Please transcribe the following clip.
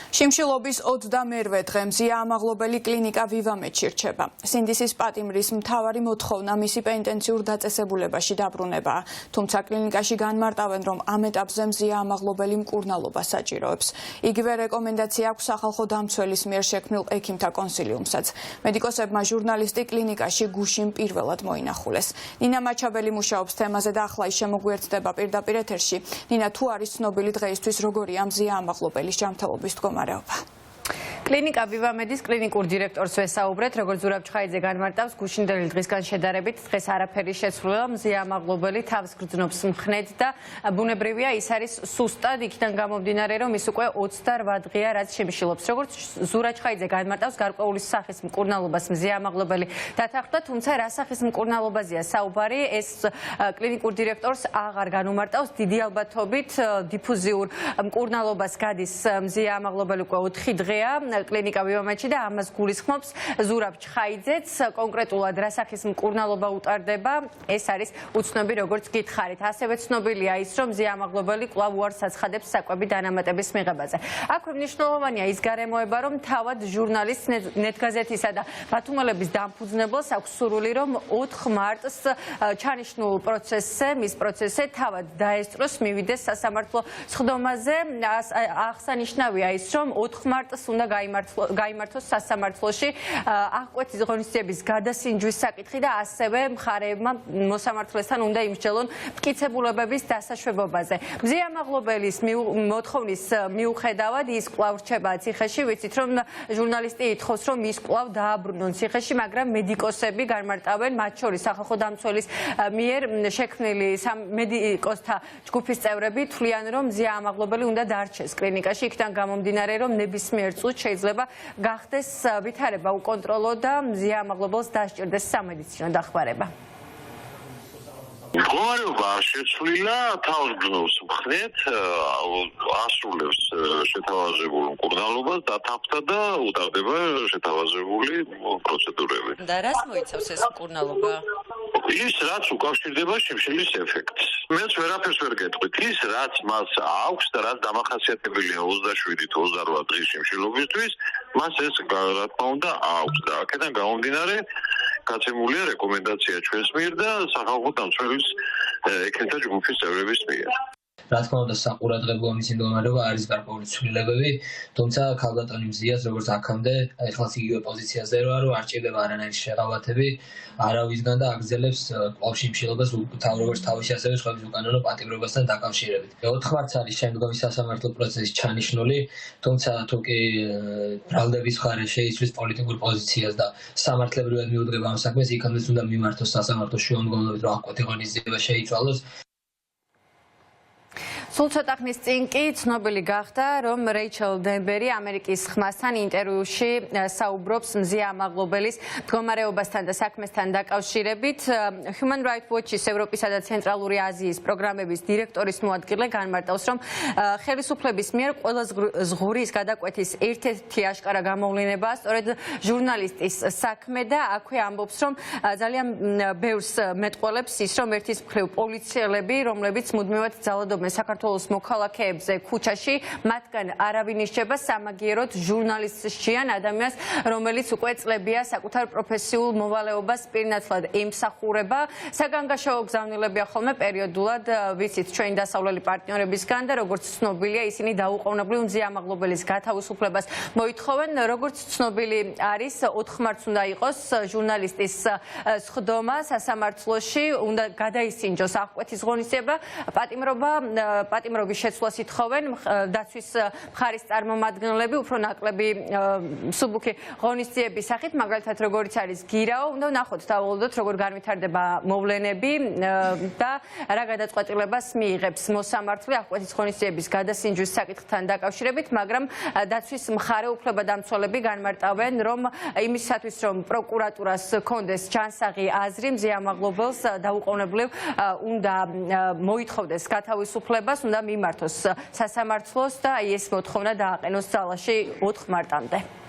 შიმშილობის 28 დღე მზია ამაღლობელი კლინიკა ვივამეთში რჩება. სინდისის პატიმრის მთავარი მოთხოვნა მისი პენტენციურ დაწესებულებაში დაბრუნებაა. თუმცა კლინიკაში განმარტავენ, რომ ამ ეტაპზე მზია ამაღლობელი მკურნალობა საჭიროებს. იგივე რეკომენდაცია აქვს სახალხო დამცველის მიერ შექმნილ ექიმთა კონსილიუმსაც. მედიკოსებმა ჟურნალისტი კლინიკაში გუშინ პირველად მოინახულეს. ნინა მაჩაბელი მუშაობს თემაზე და ახლა ის შემოგვიერთდება პირდაპირ ეთერში. ნინა, თუ არის ცნობილი დღეისთვის როგორია მზია ამაღლობელის ჯანმრთელობის მდგომარეობა? კლინიკა ვივამედის კლინიკურ დირექტორს ვესაუბრეთ, როგორც ზურაბ ჩხაიძე განმარტავს, გუშინდელი დღისგან შედარებით დღეს არაფერი შეცვლილა, მზია ამაღლობელი თავს გრძნობს მხნედ და ბუნებრივია ის არის სუსტად, იქიდან გამომდინარე, რომ ის უკვე 28 დღეა რაც შიმშილობს. როგორც ზურაბ ჩხაიძე განმარტავს, გარკვეული სახის მკურნალობას მზია ამაღლობელი დათანხმდა, თუმცა რა სახის მკურნალობაზეა საუბარი, ეს კლინიკურ დირექტორს აღარ განუმარტავს, დიდი ალბათობით დიფუზიურ მკურნალობას გადის მზია ამაღლობელი უკვე 4 დღეა. კლინიკა ვივამეთში და ამას გულისხმობს ზურაბ ჩხაიძეც. კონკრეტულად რა სახის მკურნალობა უტარდება, ეს არის უცნობი, როგორც გითხარით. ასევე ცნობილია ის, რომ მზია ამაღლობელი კვლავ უარს აცხადებს საკვები დანამატების მიღებაზე. აქვე მნიშვნელოვანია ის გარემოება, რომ თავად ჟურნალისტ ნეტგაზეთისა და ბათუმელების დამფუძნებელს აქვს სურვილი, რომ 4 მარტს ჩანიშნულ პროცესზე, მის პროცესზე თავად დაესწროს, მივიდეს სასამართლო სხდომაზე. აღსანიშნავია ის, რომ 4 მარტს უნდა გაიმართოს სასამართლოში აღკვეთის ღონისძიების გადასინჯვის საკითხი და ასევე მხარეებმა მოსამართლესთან უნდა იმსჯელონ მტკიცებულებების დასაშვებობაზე. მზია ამაღლობელის მოთხოვნის მიუხედავად ის კვლავ რჩება ციხეში, ვიცით რომ ჟურნალისტი ითხოვს, რომ ის კვლავ დააბრუნონ ციხეში, მაგრამ მედიკოსები განმარტავენ, მათ შორის სახალხო დამცველის მიერ შექმნილი მედიკოსთა ჯგუფის წევრები თვლიან, რომ მზია ამაღლობელი უნდა დარჩეს კლინიკაში, იქიდან გამომდინარე, რომ ნებისმიერ წუთს შეიძლება გახდეს ვითარება უკონტროლო და მზია ამაღლობელს დასჭირდეს სამედიცინო დახმარება. მდგომარეობა არ შეცვლილა, თავს გრძნობს მხნედ, ასრულებს შეთავაზებულ მკურნალობას, დათანხმდა და უტარდება შეთავაზებული პროცედურები. და რას მოიცავს ეს მკურნალობა? ის, რაც უკავშირდება შიმშილის ეფექტს. მეც ვერაფერს ვერ გეტყვით. ის, რაც მას აქვს და რაც დამახასიათებელია 27-28 დღის შიმშილობისთვის, მას ეს რა თქმა უნდა აქვს და აქედან გამომდინარე გაცემულია რეკომენდაცია ჩვენს მიერ და სახალხო დამცველის ექიმთა ჯგუფის წევრების მიერ. რა თქმა უნდა საყურადღებოა მისი მდგომარეობა, არის გარკვეული ცვლილებები, თუმცა ქალბატონი მზიას როგორც აქამდე ეხლაც იგივე პოზიციაზე როა, რომ არ ჭირდება არანაირი შეღავათები არავისგან და აგრძელებს კვლავ შიმშილობას როგორც თავისი ასევე სხვების უკანონო პატიმრობასთან დაკავშირებით. 4 მარტს არის შემდგომი სასამართლო პროცესი ჩანიშნული, თუმცა თუ კი ბრალდების მხარე შეიცვლის პოლიტიკურ პოზიციას და სამართლებრივად მიუძღება ამ საქმეს, იქამდე უნდა მიმართოს სასამართლო შუამდგომლობით, რომ აღკვეთი ღონისძიება შეიცვალოს. სულ ცოტა ხნის წინ კი ცნობილი გახდა, რომ რეიჩელ დენბერი ამერიკის ხმასთან ინტერვიუში საუბრობს მზია ამაღლობელის მდგომარეობასთან და საქმესთან დაკავშირებით. Human Rights Watch-ის ევროპისა და ცენტრალური აზიის პროგრამების დირექტორის მოადგილე განმარტავს, რომ ხელისუფლების მიერ ყველა ზღურის გადაკვეთის ერთ-ერთი აშკარა გამოვლენებაა სწორედ ჟურნალისტის საქმე და აქვე ამბობს, რომ ძალიან ბევრს მეტყველებს ის, რომ ერთის მხრივ პოლიციელები, რომლებიც მუდმივად ძალადობენ საქართველოს მოქალაქეებზე ქუჩაში, მათგან არავინ ისჩება სამაგიეროდ ჟურნალისტს სჩიან ადამიანს, რომელიც უკვე წლებია საკუთარ პროფესიულ მოვალეობას პირნათლად ემსახურება. საგანგაშო გზავნილებია ხოლმე პერიოდულად, ვიცით ჩვენი დასავლელი პარტნიორებისგან და როგორც ცნობილია, ისინი დაუყოვნებლივ მზია ამაღლობელის გათავისუფლებას მოითხოვენ. როგორც ცნობილი არის, 4 მარტს უნდა იყოს ჟურნალისტის სხდომა სასამართლოში, უნდა გადაისინჯოს აღკვეთის ღონისძიება, პატიმრობის შეცვლას ითხოვენ დაცვის მხარის წარმომადგენლები, უფრო ნაკლები მსუბუქი ღონისძიების სახით, მაგალითად როგორიც არის გირაო, უნდა ვნახოთ დავუყოლოდოთ როგორ განვითარდება მოვლენები და რა გადაწყვეტილებას მიიღებს მოსამართლე აღკვეთის ღონისძიების გადასინჯვის საკითხთან დაკავშირებით, მაგრამ დაცვის მხარე უფლებადამცველები განმარტავენ, რომ იმისათვის, რომ პროკურატურას ჰქონდეს ჯანსაღი აზრი, მზია ამაღლობელს დაუყოვნებლივ უნდა მოითხოვდეს გათავისუფლებას, უნდა მიმართოს სასამართლოს და ეს მოთხოვნა დააყენოს ძალაში 4 მარტამდე.